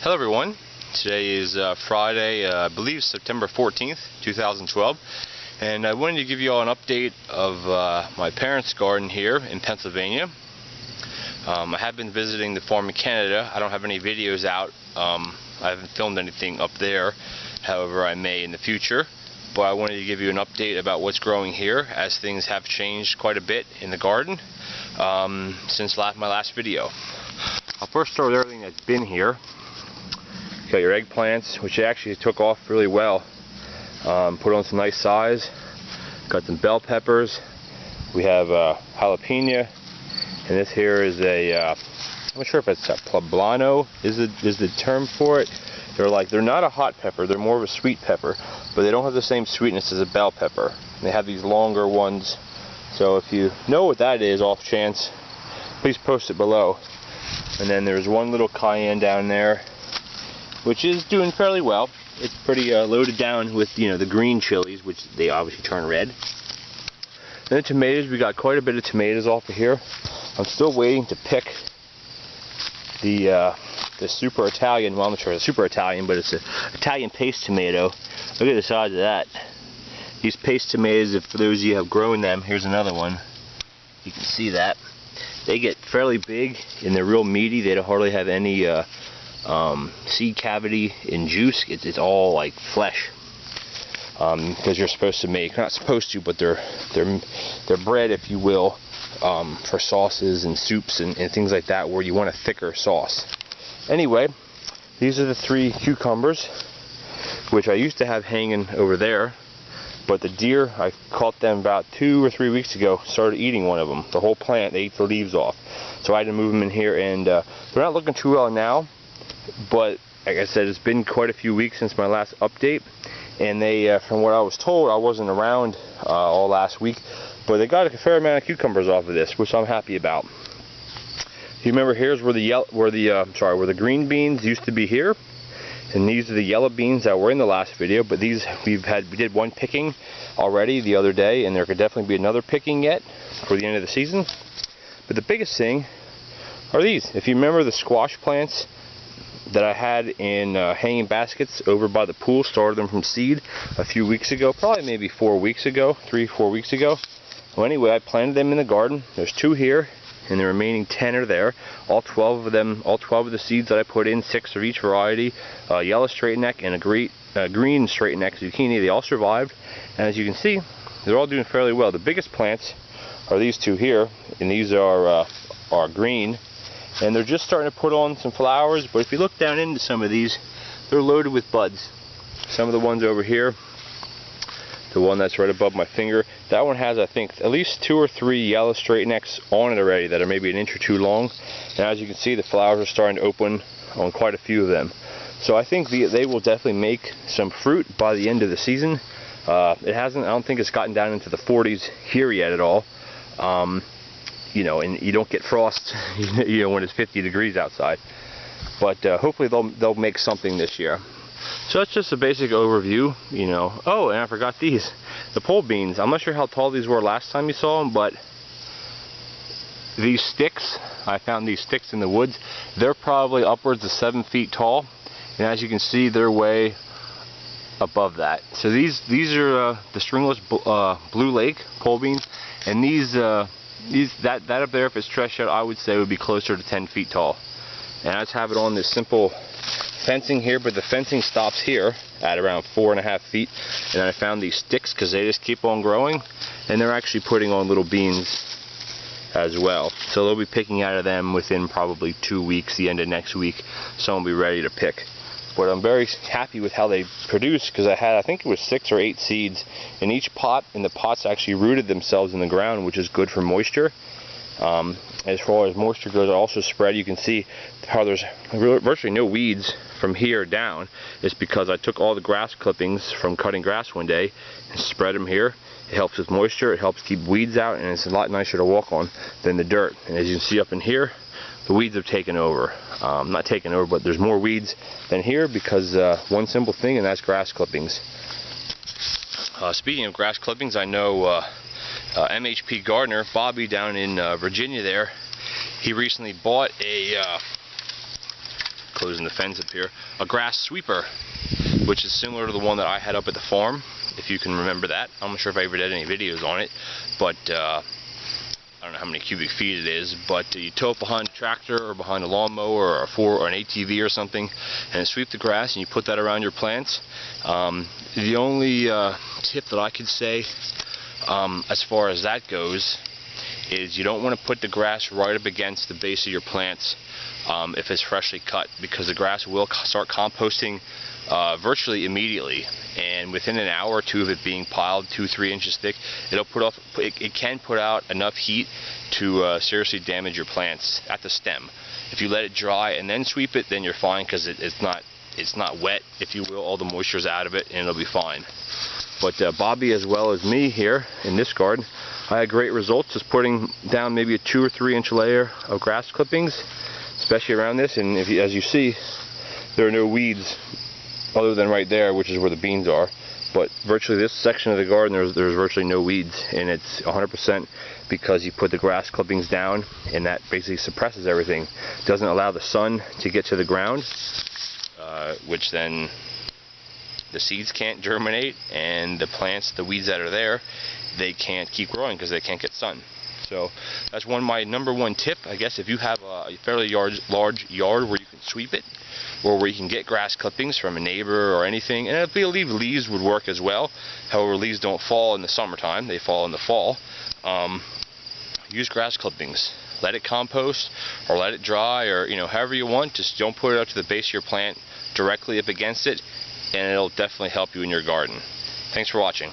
Hello everyone, today is Friday, I believe September 14th, 2012, and I wanted to give you all an update of my parents' garden here in Pennsylvania. I have been visiting the farm in Canada. I don't have any videos out. I haven't filmed anything up there, however I may in the future, but I wanted to give you an update about what's growing here as things have changed quite a bit in the garden since my last video. I'll first start with everything that's been here. Got your eggplants, which actually took off really well. Put on some nice size. Got some bell peppers. We have jalapeno, and this here is a I'm not sure if it's a poblano is the term for it. They're not a hot pepper. They're more of a sweet pepper, but they don't have the same sweetness as a bell pepper. They have these longer ones. So if you know what that is, off chance, please post it below. And then there's one little cayenne down there, which is doing fairly well. It's pretty loaded down with, the green chilies, which they obviously turn red. Then the tomatoes, we got quite a bit of tomatoes off of here. I'm still waiting to pick the super Italian. Well, I'm not sure it's super Italian, but it's an Italian paste tomato. Look at the size of that. These paste tomatoes, if for those of you who have grown them, here's another one. You can see that. They get fairly big and they're real meaty. They don't hardly have any seed cavity in juice. It's all like flesh, because you're supposed to make, not supposed to, but they're bred, if you will, for sauces and soups and things like that, where you want a thicker sauce. Anyway, these are the 3 cucumbers, which I used to have hanging over there, but the deer, I caught them about 2 or 3 weeks ago, started eating one of them. The whole plant, they ate the leaves off. So I had to move them in here, and they're not looking too well now. But like I said, it's been quite a few weeks since my last update, and they, from what I was told, I wasn't around all last week, but they got a fair amount of cucumbers off of this, which I'm happy about. You remember, here's where the green beans used to be here, and these are the yellow beans that were in the last video. But these we did one picking already the other day, and there could definitely be another picking yet for the end of the season. But the biggest thing are these. If you remember the squash plants that I had in hanging baskets over by the pool, started them from seed a few weeks ago, probably maybe 4 weeks ago, 3-4 weeks ago. Well, anyway, I planted them in the garden. There's 2 here, and the remaining 10 are there. All 12 of them, all 12 of the seeds that I put in, 6 of each variety, yellow straight neck and a green straight neck zucchini, they all survived. And as you can see, they're all doing fairly well. The biggest plants are these 2 here, and these are green. And they're just starting to put on some flowers, but if you look down into some of these, they're loaded with buds. Some of the ones over here, the one that's right above my finger, that one has, I think, at least 2 or 3 yellow straight necks on it already that are maybe an inch or 2 long. And as you can see, the flowers are starting to open on quite a few of them. So I think they will definitely make some fruit by the end of the season. It hasn't, I don't think it's gotten down into the 40s here yet at all. And you don't get frost, when it's 50 degrees outside. But hopefully they'll make something this year. So that's just a basic overview, Oh, and I forgot these. The pole beans. I'm not sure how tall these were last time you saw them, but these sticks, I found these sticks in the woods. They're probably upwards of 7 feet tall. And as you can see, they're way above that. So these are the stringless blue lake pole beans, and that up there, if it's stretched out, I would say would be closer to 10 feet tall. And I just have it on this simple fencing here, but the fencing stops here at around 4.5 feet. And I found these sticks because they just keep on growing, and they're actually putting on little beans as well. So they'll be picking out of them within probably 2 weeks, the end of next week. Some will be ready to pick. But I'm very happy with how they produce, because I think it was 6 or 8 seeds in each pot, and the pots actually rooted themselves in the ground, which is good for moisture. As far as moisture goes, I also spread. You can see how there's virtually no weeds from here down. It's because I took all the grass clippings from cutting grass one day and spread them here. It helps with moisture, it helps keep weeds out, and it's a lot nicer to walk on than the dirt. And as you can see up in here, the weeds have taken over. Not taken over, but there's more weeds than here because one simple thing, and that's grass clippings. Speaking of grass clippings, I know MHP gardener Bobby down in Virginia there, he recently bought a closing the fence up here, a grass sweeper, which is similar to the one that I had up at the farm, if you can remember that. I'm not sure if I ever did any videos on it, but I don't know how many cubic feet it is, but you tow it behind a tractor or behind a lawnmower or an ATV or something, and sweep the grass, and you put that around your plants. The only tip that I could say as far as that goes is you don't want to put the grass right up against the base of your plants if it's freshly cut, because the grass will start composting virtually immediately, and within an hour or two of it being piled 2-3 inches thick, it can put out enough heat to seriously damage your plants at the stem. If you let it dry and then sweep it, then you're fine, because it's not wet, if you will. All the moisture's out of it, and it'll be fine. But Bobby, as well as me here in this garden, I had great results just putting down maybe a 2 or 3 inch layer of grass clippings, especially around this. And as you see, there are no weeds other than right there, which is where the beans are. But virtually this section of the garden, there's virtually no weeds, and it's 100% because you put the grass clippings down, and that basically suppresses everything. Doesn't allow the sun to get to the ground, which then the seeds can't germinate, and the plants, the weeds that are there, they can't keep growing because they can't get sun. So that's my number one tip, I guess. If you have a fairly large yard where you can sweep it, or where you can get grass clippings from a neighbor or anything, and I believe leaves would work as well. However, leaves don't fall in the summertime, they fall in the fall. Use grass clippings. Let it compost, or let it dry, or however you want. Just don't put it up to the base of your plant directly up against it, and it'll definitely help you in your garden. Thanks for watching.